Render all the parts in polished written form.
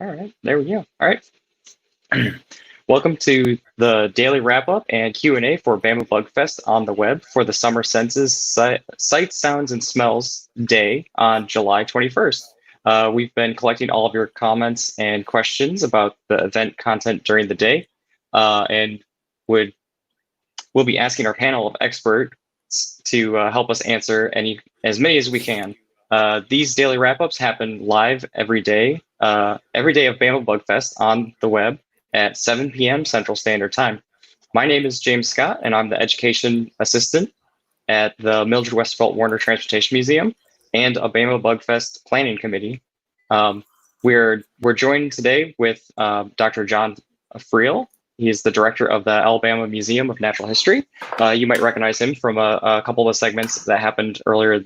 All right, there we go. All right. Welcome to the daily wrap-up and Q&A for Bama Bug Fest on the web for the Summer Senses Sights, Sounds, and Smells Day on July 21st. We've been collecting all of your comments and questions about the event content during the day, and we'll be asking our panel of experts to help us answer as many as we can. These daily wrap-ups happen live every day of Bama Bug Fest on the web at 7 p.m. Central Standard Time. My name is James Scott, and I'm the Education Assistant at the Mildred Westfelt Warner Transportation Museum and a Bama Bug Fest Planning Committee. We're joined today with Dr. John Friel. He is the director of the Alabama Museum of Natural History. You might recognize him from a couple of segments that happened earlier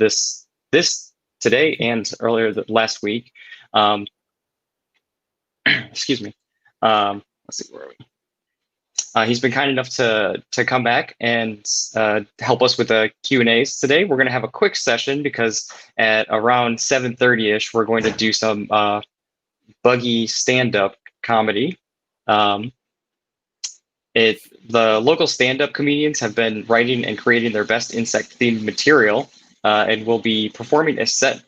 today and earlier last week. Excuse me. Let's see, where are we? He's been kind enough to come back and help us with the Q&As today. We're going to have a quick session because at around 7:30ish, we're going to do some buggy stand-up comedy. The local stand-up comedians have been writing and creating their best insect-themed material, and we'll be performing a set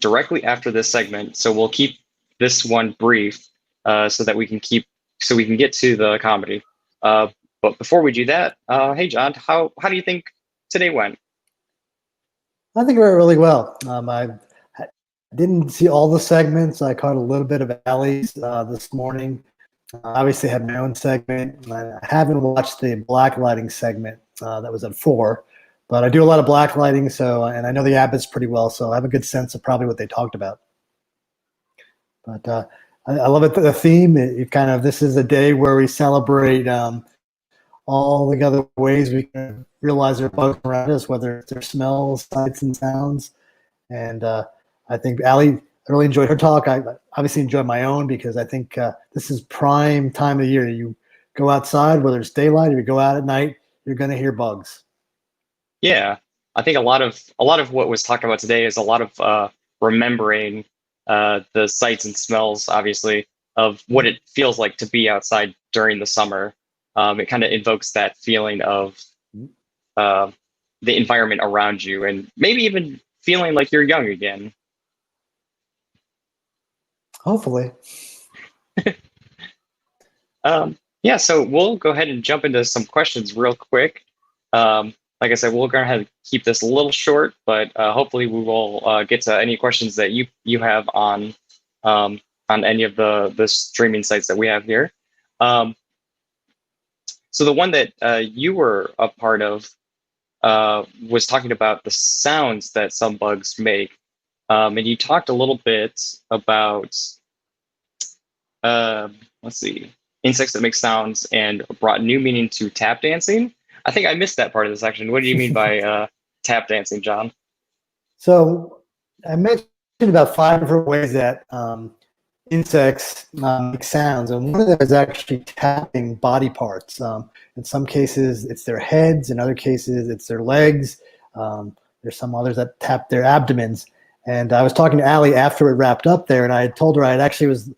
directly after this segment. So we'll keep this one brief so that we can get to the comedy. But before we do that, hey John, how do you think today went? I think it went really well. I didn't see all the segments. I caught a little bit of Allie's this morning. I obviously had my own segment. I haven't watched the black lighting segment that was at 4, but I do a lot of black lighting, and I know the Abbotts pretty well, so I have a good sense of probably what they talked about. But I love it. The theme, this is a day where we celebrate all the other ways we can realize there are bugs around us, whether it's their smells, sights, and sounds. And I think Allie, I really enjoyed her talk. I obviously enjoyed my own because I think this is prime time of year. You go outside, whether it's daylight or you go out at night, you're going to hear bugs. Yeah, I think a lot of what was talked about today is a lot of remembering the sights and smells, obviously, of what it feels like to be outside during the summer. It kind of invokes that feeling of the environment around you and maybe even feeling like you're young again. Hopefully. Yeah, so we'll go ahead and jump into some questions real quick. Like I said, we'll go ahead and keep this a little short, but hopefully we will get to any questions that you have on any of the streaming sites that we have here. So the one that you were a part of was talking about the sounds that some bugs make, and you talked a little bit about let's see, insects that make sounds and brought new meaning to tap dancing. I think I missed that part of the section. What do you mean by tap dancing, John? So I mentioned about 5 different ways that insects make sounds, and one of them is actually tapping body parts. In some cases, it's their heads. In other cases, it's their legs. There's some others that tap their abdomens. And I was talking to Allie after it wrapped up there, and I had told her I was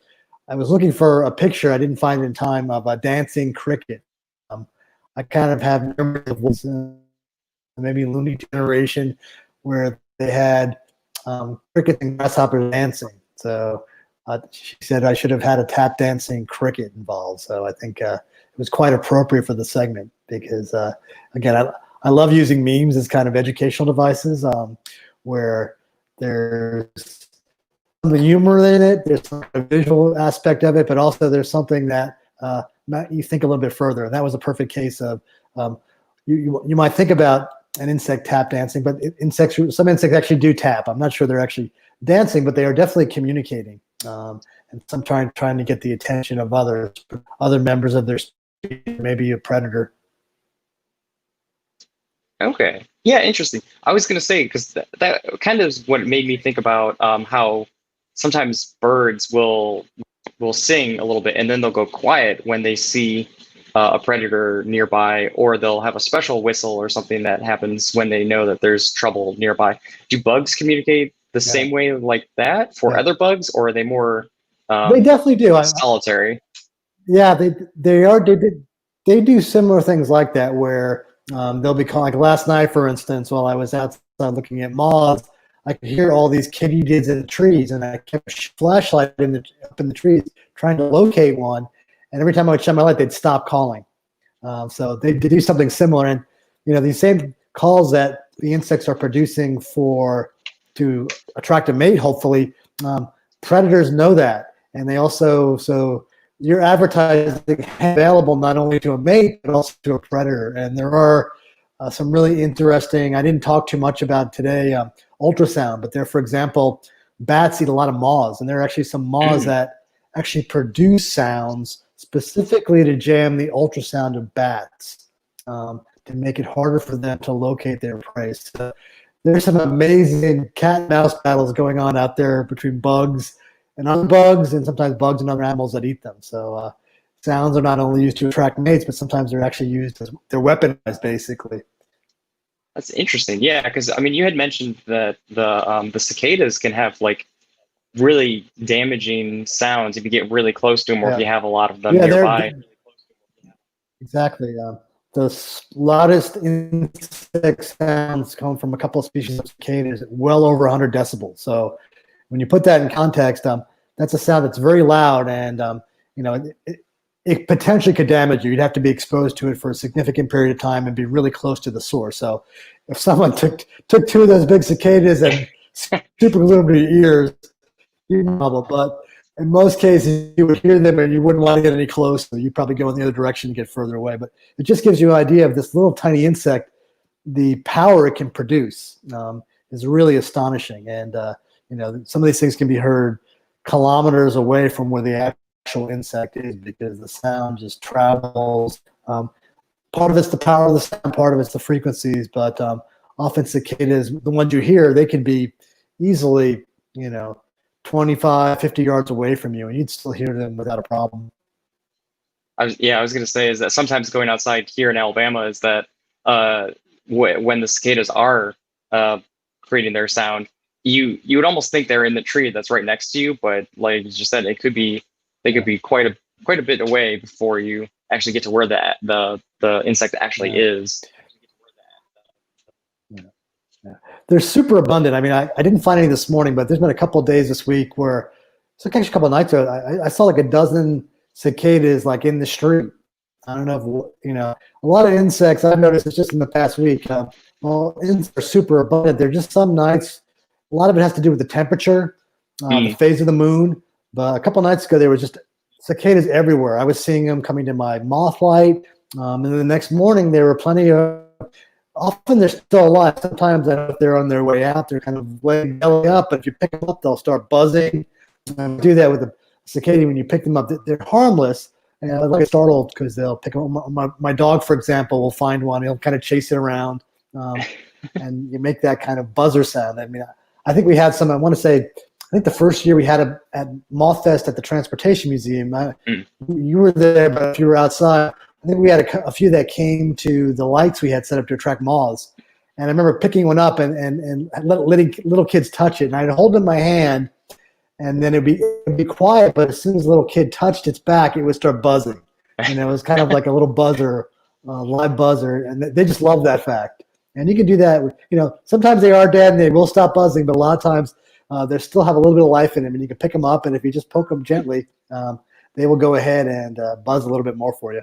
looking for a picture. I didn't find it in time of a dancing cricket. I kind of have memories of maybe Looney generation where they had crickets and grasshoppers dancing. So she said I should have had a tap dancing cricket involved. So I think it was quite appropriate for the segment because, again, I love using memes as kind of educational devices where there's some humor in it, there's a visual aspect of it, but also there's something that you think a little bit further. And that was a perfect case of you might think about an insect tap dancing, but some insects actually do tap. I'm not sure they're actually dancing, but they are definitely communicating. And some trying to get the attention of other members of their species, maybe a predator. Okay. Yeah, interesting. I was going to say, because that kind of is what made me think about how sometimes birds will sing a little bit and then they'll go quiet when they see a predator nearby, or they'll have a special whistle or something that happens when they know that there's trouble nearby. Do bugs communicate the same way like that for other bugs, or are they more They definitely do. solitary. Yeah, they do similar things like that where they'll be calling. Like last night, for instance, while I was outside looking at moths, I could hear all these katydids in the trees, and I kept a flashlight up in the trees trying to locate one. And every time I would shine my light, they'd stop calling. So they do something similar, and these same calls that the insects are producing to attract a mate. Hopefully, predators know that, and they also you're advertising available not only to a mate but also to a predator. And there are some really interesting. I didn't talk too much about today ultrasound, but there, for example, bats eat a lot of moths, and there are actually some moths that actually produce sounds specifically to jam the ultrasound of bats to make it harder for them to locate their prey. So there's some amazing cat and mouse battles going on out there between bugs and other bugs, and sometimes bugs and other animals that eat them. So sounds are not only used to attract mates, but sometimes they're actually used as they're weaponized, basically. That's interesting. Yeah, because I mean, you had mentioned that the cicadas can have like really damaging sounds if you get really close to them, or if you have a lot of them nearby. Exactly. The loudest insect sounds come from a couple of species of cicadas, well over 100 decibels. So when you put that in context, that's a sound that's very loud, and it potentially could damage you. You'd have to be exposed to it for a significant period of time and be really close to the source. So if someone took two of those big cicadas and super glued them to your ears, you know, but in most cases you would hear them and you wouldn't want to get any closer. You'd probably go in the other direction and get further away. But it just gives you an idea of this little tiny insect. The power it can produce is really astonishing. And some of these things can be heard kilometers away from where the actual insect is, because the sound just travels. Part of it's the power of the sound, part of it's the frequencies, but often cicadas, the ones you hear, they can be easily 25, 50 yards away from you, and you'd still hear them without a problem. I was going to say is that sometimes going outside here in Alabama is that when the cicadas are creating their sound, you would almost think they're in the tree that's right next to you, but like you just said, they could be quite a bit away before you actually get to where the insect actually is. Yeah. They're super abundant. I mean, I didn't find any this morning, but there's been a couple of days this week where, so actually a couple of nights ago, I saw like a dozen cicadas like in the street. I don't know if, a lot of insects I've noticed it's just in the past week. Insects are super abundant. They're just some nights. A lot of it has to do with the temperature, the phase of the moon. But a couple of nights ago, there was just cicadas everywhere. I was seeing them coming to my moth light. And then the next morning, there were plenty of. Often they're still alive. Sometimes I don't know if they're on their way out. They're kind of laying belly up, but if you pick them up, they'll start buzzing. And do that with the cicada when you pick them up. They're harmless. And I like startled because they'll pick them up. My dog, for example, will find one. He'll kind of chase it around, and you make that kind of buzzer sound. I mean, I think we had some. I want to say, I think the first year we had at Moth Fest at the Transportation Museum. You were there, but if you were outside, I think we had a few that came to the lights we had set up to attract moths. And I remember picking one up and letting little kids touch it. And I'd hold it in my hand, and then it'd be quiet. But as soon as the little kid touched its back, it would start buzzing. And it was kind of like a little buzzer, live buzzer. And they just love that fact. And you can do that. Sometimes they are dead and they will stop buzzing, but a lot of times they still have a little bit of life in them. And you can pick them up, and if you just poke them gently, they will go ahead and buzz a little bit more for you.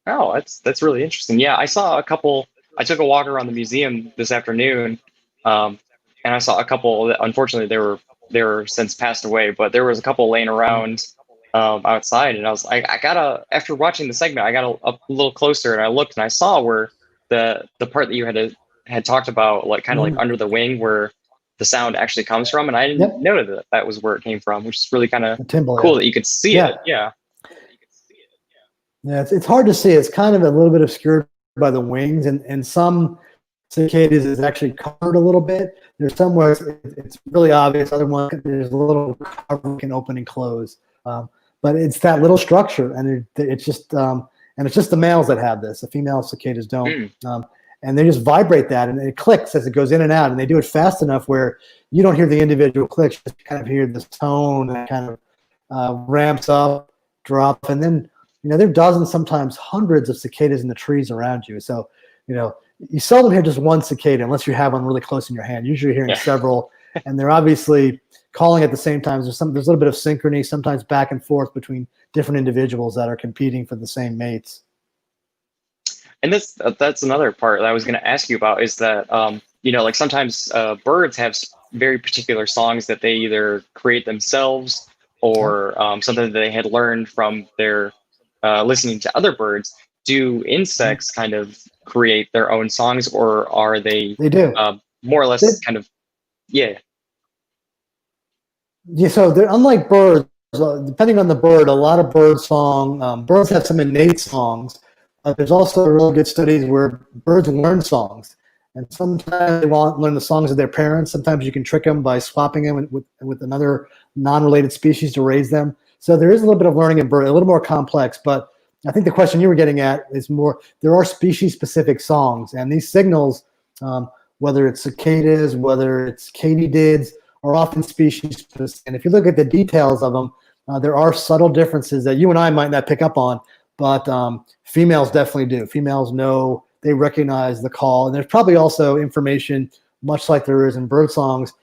Oh, that's really interesting. Yeah, I saw a couple. I took a walk around the museum this afternoon, and I saw a couple that unfortunately they were since passed away, but there was a couple laying around outside, and I got after watching the segment, I got a little closer and I looked and I saw where the part that you had talked about, like kind of like under the wing where the sound actually comes from, and I didn't know that was where it came from, which is really kind of cool that you could see it. Yeah. Yeah, it's hard to see. It's kind of a little bit obscured by the wings, and some cicadas is actually covered a little bit. There's some where it's really obvious. Other ones, there's a little cover can open and close. But it's that little structure, and it's just the males that have this. The female cicadas don't, and they just vibrate that, and it clicks as it goes in and out, and they do it fast enough where you don't hear the individual clicks, you just kind of hear this tone and kind of ramps up, drop, and then there are dozens, sometimes hundreds of cicadas in the trees around you. So you seldom hear just one cicada unless you have one really close in your hand. Usually you're hearing several, and they're obviously calling at the same time. There's a little bit of synchrony, sometimes back and forth between different individuals that are competing for the same mates. And that's another part that I was going to ask you about is that, like sometimes birds have very particular songs that they either create themselves or something that they had learned from their listening to other birds. Do insects kind of create their own songs, or are they? They do. More or less kind of, yeah. Yeah, so they're unlike birds. Depending on the bird, a lot of birds have some innate songs. There's also really good studies where birds learn songs, and sometimes they learn the songs of their parents. Sometimes you can trick them by swapping them with another non-related species to raise them. So there is a little bit of learning in birds, a little more complex. But I think the question you were getting at is more, there are species-specific songs, and these signals, whether it's cicadas, whether it's katydids, are often species-specific. And if you look at the details of them, there are subtle differences that you and I might not pick up on, but females definitely do. Females know, they recognize the call. And there's probably also information, much like there is in bird songs,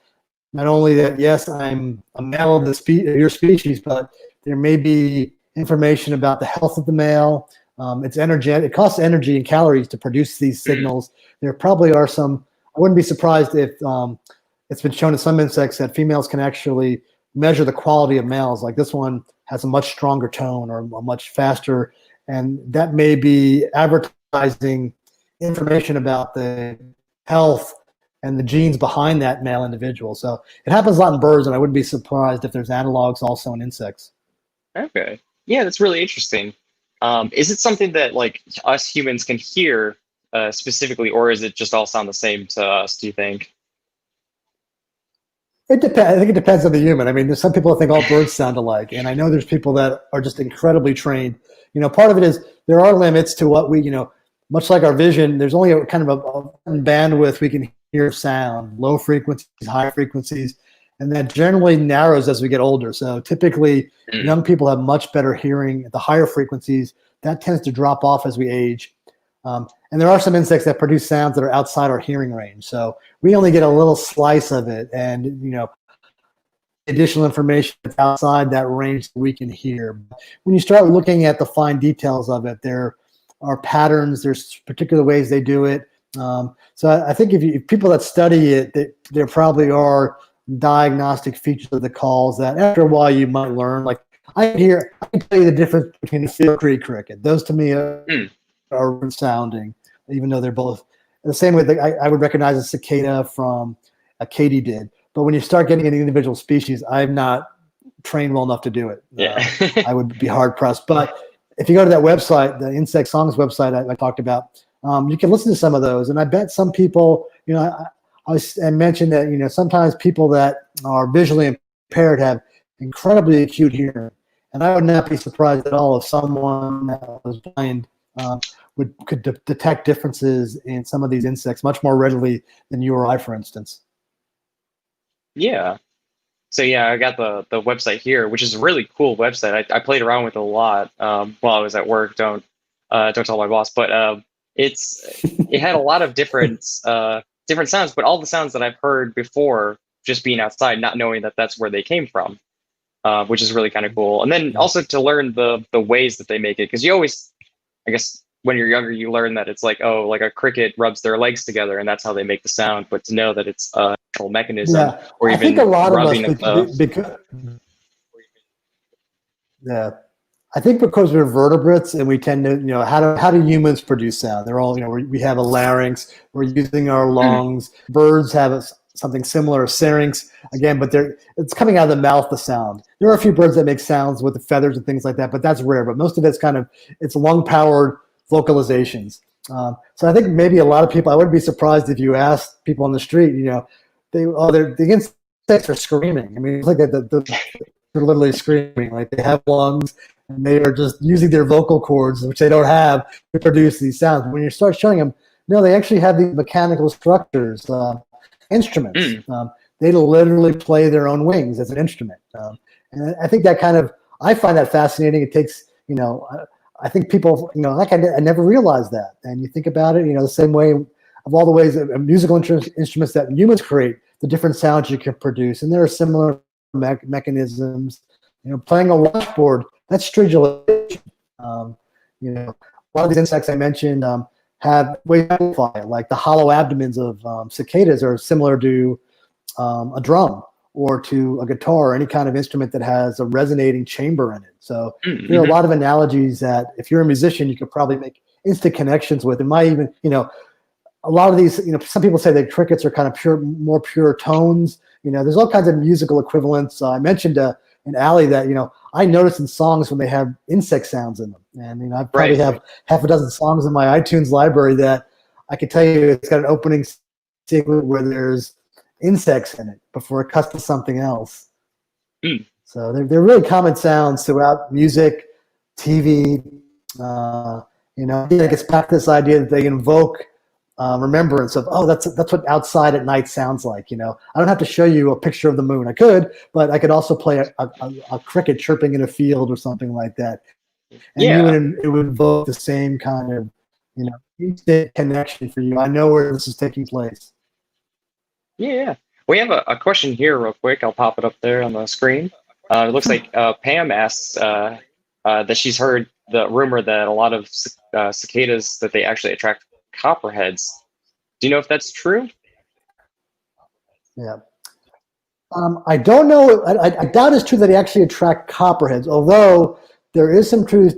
not only that, yes, I'm a male of your species, but there may be information about the health of the male. It's energetic. It costs energy and calories to produce these signals. There probably are some, I wouldn't be surprised if it's been shown in some insects that females can actually measure the quality of males. Like this one has a much stronger tone or a much faster, and that may be advertising information about the health and the genes behind that male individual. So it happens a lot in birds, and I wouldn't be surprised if there's analogs also in insects. Okay. Yeah, that's really interesting. Is it something that like us humans can hear specifically, or is it just all sound the same to us, do you think? It depends. I think it depends on the human. I mean, there's some people that think all birds sound alike, and I know there's people that are just incredibly trained. Part of it is there are limits to what we, much like our vision, there's only a kind of a bandwidth we can hear sound, low frequencies, high frequencies, and that generally narrows as we get older. So typically, young people have much better hearing at the higher frequencies. That tends to drop off as we age. And there are some insects that produce sounds that are outside our hearing range. So we only get a little slice of it, and additional information that's outside that range that we can hear. When you start looking at the fine details of it, there are patterns. There's particular ways they do it. So I think if people that study it, there probably are diagnostic features of the calls that after a while you might learn. Like I can tell you the difference between a field tree cricket. Those to me are sounding, even though they're both the same way. I would recognize a cicada from a katydid, but when you start getting into individual species, I'm not trained well enough to do it. Yeah. I would be hard pressed. But if you go to that website, the Insect Songs website I talked about, you can listen to some of those, and I bet some people, I mentioned that sometimes people that are visually impaired have incredibly acute hearing, and I would not be surprised at all if someone that was blind could detect differences in some of these insects much more readily than you or I, for instance. Yeah. So yeah, I got the website here, which is a really cool website. I played around with it a lot while I was at work. Don't tell my boss, but it had a lot of different sounds, but all the sounds that I've heard before just being outside, not knowing that that's where they came from, which is really kind of cool. And then also to learn the ways that they make it, because you always, I guess, when you're younger, you learn that it's like, oh, like a cricket rubs their legs together and that's how they make the sound. But to know that it's a natural mechanism, or even I think a lot rubbing of us, I think because we're vertebrates and we tend to, how do humans produce sound? They're all, we have a larynx, we're using our lungs. Birds have something similar, a syrinx, again, but it's coming out of the mouth, the sound. There are a few birds that make sounds with the feathers and things like that, but that's rare. But most of it's lung-powered vocalizations. So I think maybe a lot of people, I wouldn't be surprised if you asked people on the street, the insects are screaming. I mean, it's like they're literally screaming, like they have lungs and they are just using their vocal cords, which they don't have, to produce these sounds. When you start showing them, no, they actually have these mechanical structures, instruments. They literally play their own wings as an instrument. And I think that kind of I find that fascinating. It takes, I think people, like I never realized that. And you think about it, the same way of all the ways of musical instruments that humans create, the different sounds you can produce. And there are similar mechanisms. Playing a washboard, that's stridulation. A lot of these insects I mentioned have ways to amplify it, like the hollow abdomens of cicadas are similar to a drum or to a guitar or any kind of instrument that has a resonating chamber in it. So there are a lot of analogies that if you're a musician, you could probably make instant connections with. It might even, a lot of these, some people say that crickets are kind of more pure tones. There's all kinds of musical equivalents. I mentioned in Alley that, I notice in songs when they have insect sounds in them. And, I probably have half a dozen songs in my iTunes library that I could tell you it's got an opening sequence where there's insects in it before it cuts to something else. So they're really common sounds throughout music, TV. It gets back to this idea that they invoke remembrance of, that's what outside at night sounds like. I don't have to show you a picture of the moon. I could, but I could also play a cricket chirping in a field or something like that. And it would invoke the same kind of, instant connection for you. I know where this is taking place. Yeah. We have a question here real quick. I'll pop it up there on the screen. It looks like Pam asks that she's heard the rumor that a lot of cicadas, that they actually attract copperheads. Do you know if that's true? Yeah. I don't know. I doubt it's true that they actually attract copperheads, although there is some truth.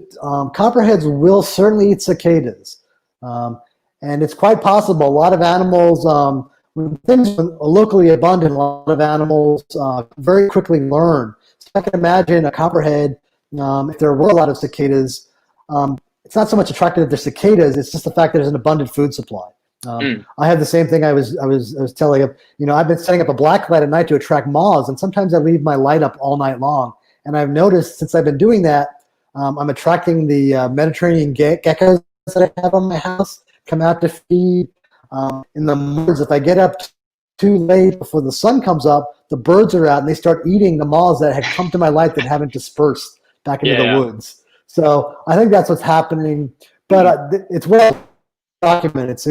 Copperheads will certainly eat cicadas. And it's quite possible. A lot of animals, when things are locally abundant, a lot of animals very quickly learn. So I can imagine a copperhead, if there were a lot of cicadas, it's not so much attracted to the cicadas, it's just the fact that there's an abundant food supply. I have the same thing I was telling you. I've been setting up a black light at night to attract moths, and sometimes I leave my light up all night long. And I've noticed since I've been doing that, I'm attracting the Mediterranean geckos that I have on my house, come out to feed. In the mornings, if I get up too late before the sun comes up, the birds are out and they start eating the moths that had come to my light that haven't dispersed back into the woods. So I think that's what's happening, but it's well documented. It's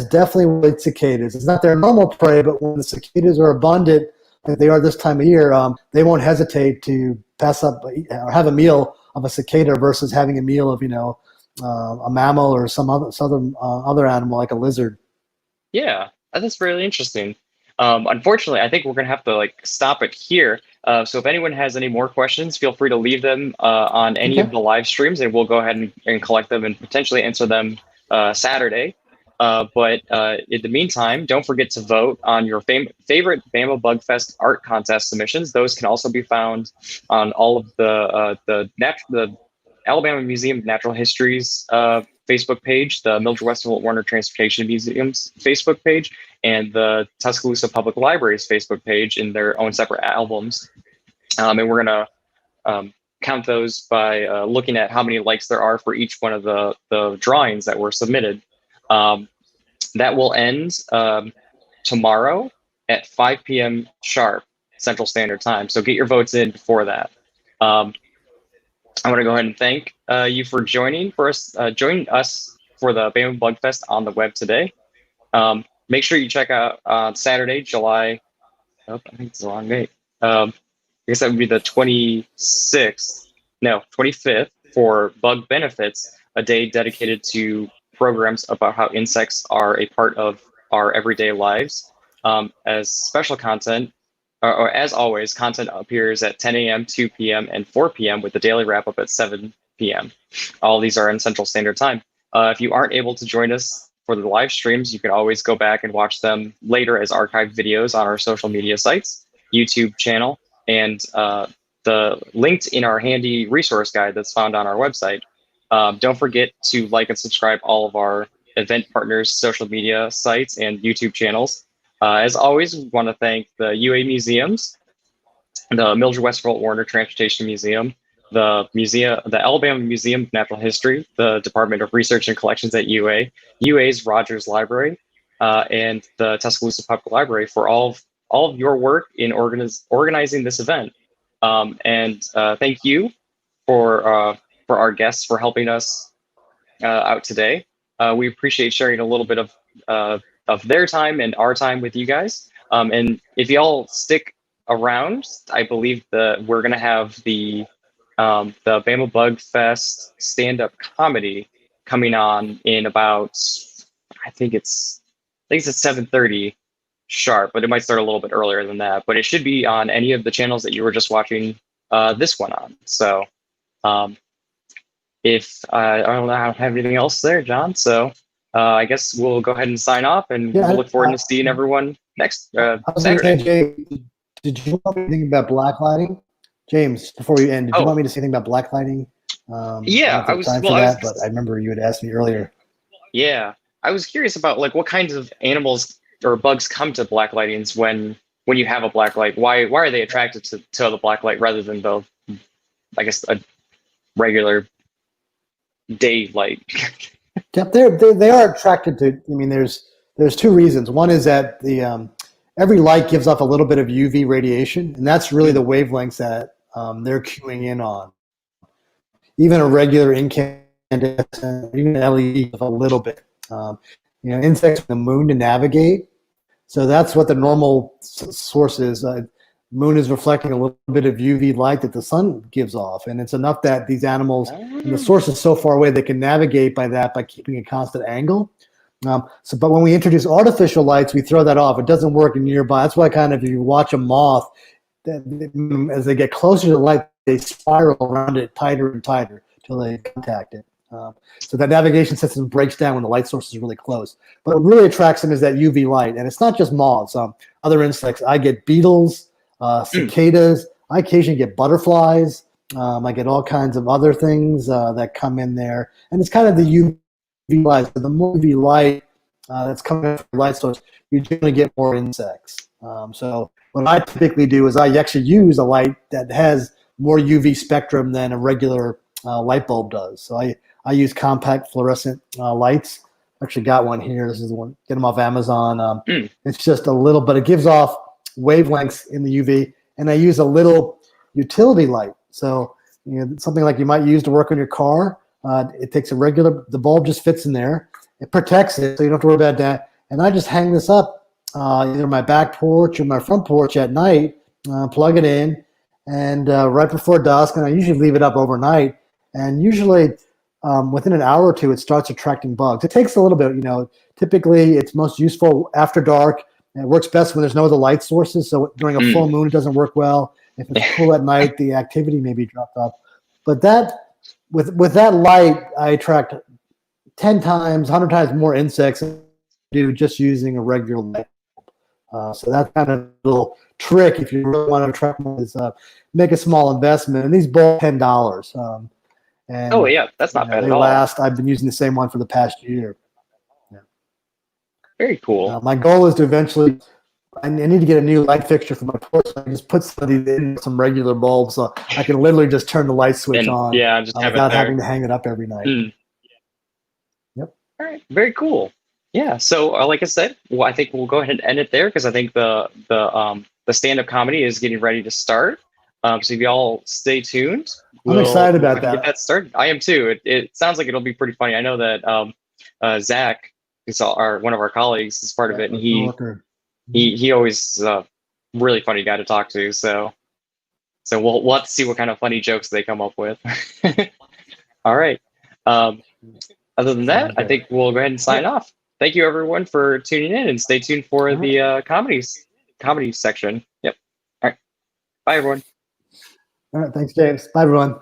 definitely with cicadas. It's not their normal prey, but when the cicadas are abundant, like they are this time of year, they won't hesitate to pass up or have a meal of a cicada versus having a meal of a mammal or some other animal like a lizard. Yeah, that's really interesting. Unfortunately, I think we're gonna have to stop it here. So if anyone has any more questions, feel free to leave them on any of the live streams, and we'll go ahead and collect them and potentially answer them Saturday. But in the meantime, don't forget to vote on your favorite Bama Bug Fest art contest submissions. Those can also be found on all of the Alabama Museum of Natural History's Facebook page, the Mildred Westervelt Warner Transportation Museum's Facebook page, and the Tuscaloosa Public Library's Facebook page in their own separate albums. And we're going to count those by looking at how many likes there are for each one of the drawings that were submitted. That will end tomorrow at 5 p.m. sharp Central Standard Time. So get your votes in before that. I want to go ahead and thank you for joining us for the Bama Bug Fest on the web today. Make sure you check out Saturday, July. Oh, I think it's the wrong date. I guess that would be the 25th for Bug Benefits, a day dedicated to programs about how insects are a part of our everyday lives. As special content, or as always, content appears at 10 a.m., 2 p.m., and 4 p.m. with the daily wrap-up at 7 p.m. All these are in Central Standard Time. If you aren't able to join us for the live streams, you can always go back and watch them later as archived videos on our social media sites, YouTube channel, and the linked in our handy resource guide that's found on our website. Don't forget to like and subscribe all of our event partners' social media sites and YouTube channels. As always, we want to thank the UA museums, the Mildred Westervelt Warner Transportation Museum, the Alabama Museum of Natural History, the Department of Research and Collections at UA's Rogers Library, and the Tuscaloosa Public Library for all of your work in organizing this event. And thank you for our guests for helping us out today. We appreciate sharing a little bit of their time and our time with you guys. And if y'all stick around, I believe that we're gonna have the Bama Bug Fest stand-up comedy coming on in about I think it's at 7:30 sharp, but it might start a little bit earlier than that. But it should be on any of the channels that you were just watching this one on. So if I don't have anything else there, John. So I guess we'll go ahead and sign off, and we'll look forward to seeing everyone next Saturday. James, did you want me to think about blacklighting? James, before we end, did you want me to say anything about blacklighting? Yeah, I was. But I remember you had asked me earlier. Yeah, I was curious about like what kinds of animals or bugs come to black lightings when you have a black light. Why are they attracted to the black light rather than the, I guess, a regular daylight? Yep, they are attracted to. I mean, there's two reasons. One is that the every light gives off a little bit of UV radiation, and that's really the wavelengths that they're cueing in on. Even a regular incandescent, even an LED, a little bit. Insects from the moon to navigate. So that's what the normal source is. Moon is reflecting a little bit of UV light that the sun gives off, and it's enough that these animals, and the source is so far away, they can navigate by keeping a constant angle. But when we introduce artificial lights, we throw that off. It doesn't work in nearby. That's why if you watch a moth, as they get closer to the light, they spiral around it tighter and tighter till they contact it. So that navigation system breaks down when the light source is really close. But what really attracts them is that UV light. And it's not just moths. Other insects. I get beetles, cicadas. I occasionally get butterflies. I get all kinds of other things that come in there. And it's kind of the UV light. So the more UV light that's coming from the light source, you generally get more insects. So what I typically do is I actually use a light that has more UV spectrum than a regular light bulb does. So I use compact fluorescent lights. Actually got one here. This is the one. Get them off Amazon. It's just a little, but it gives off wavelengths in the UV. And I use a little utility light. So something like you might use to work on your car. It takes the bulb just fits in there. It protects it, so you don't have to worry about that. And I just hang this up either my back porch or my front porch at night, plug it in, and right before dusk, and I usually leave it up overnight. And usually within an hour or two, it starts attracting bugs. It takes a little bit, typically it's most useful after dark. It works best when there's no other light sources. So during a full moon, it doesn't work well. If it's cool at night, the activity may be dropped off. But with that light, I attract 10 times, 100 times more insects than I do just using a regular light. So that's kind of a little trick if you really want to attract more is make a small investment. And these bulbs $10. And, oh yeah, that's not bad at all. I've been using the same one for the past year. Yeah. Very cool. My goal is to eventually, I need to get a new light fixture for my porch. So I just put some of these in some regular bulbs so I can literally just turn the light switch on without having to hang it up every night. Yep. All right. Very cool. Yeah. So like I said, I think we'll go ahead and end it there because I think the stand-up comedy is getting ready to start. So if y'all stay tuned. I'm excited about that. Get that started. I am too. It sounds like it'll be pretty funny. I know that Zach, who's one of our colleagues, is part of it, and he always really funny guy to talk to. So we'll have to see what kind of funny jokes they come up with. All right. Other than that, I think we'll go ahead and sign off. Thank you everyone for tuning in, and stay tuned for the comedy section. Yep. All right. Bye everyone. All right. Thanks, James. Bye everyone.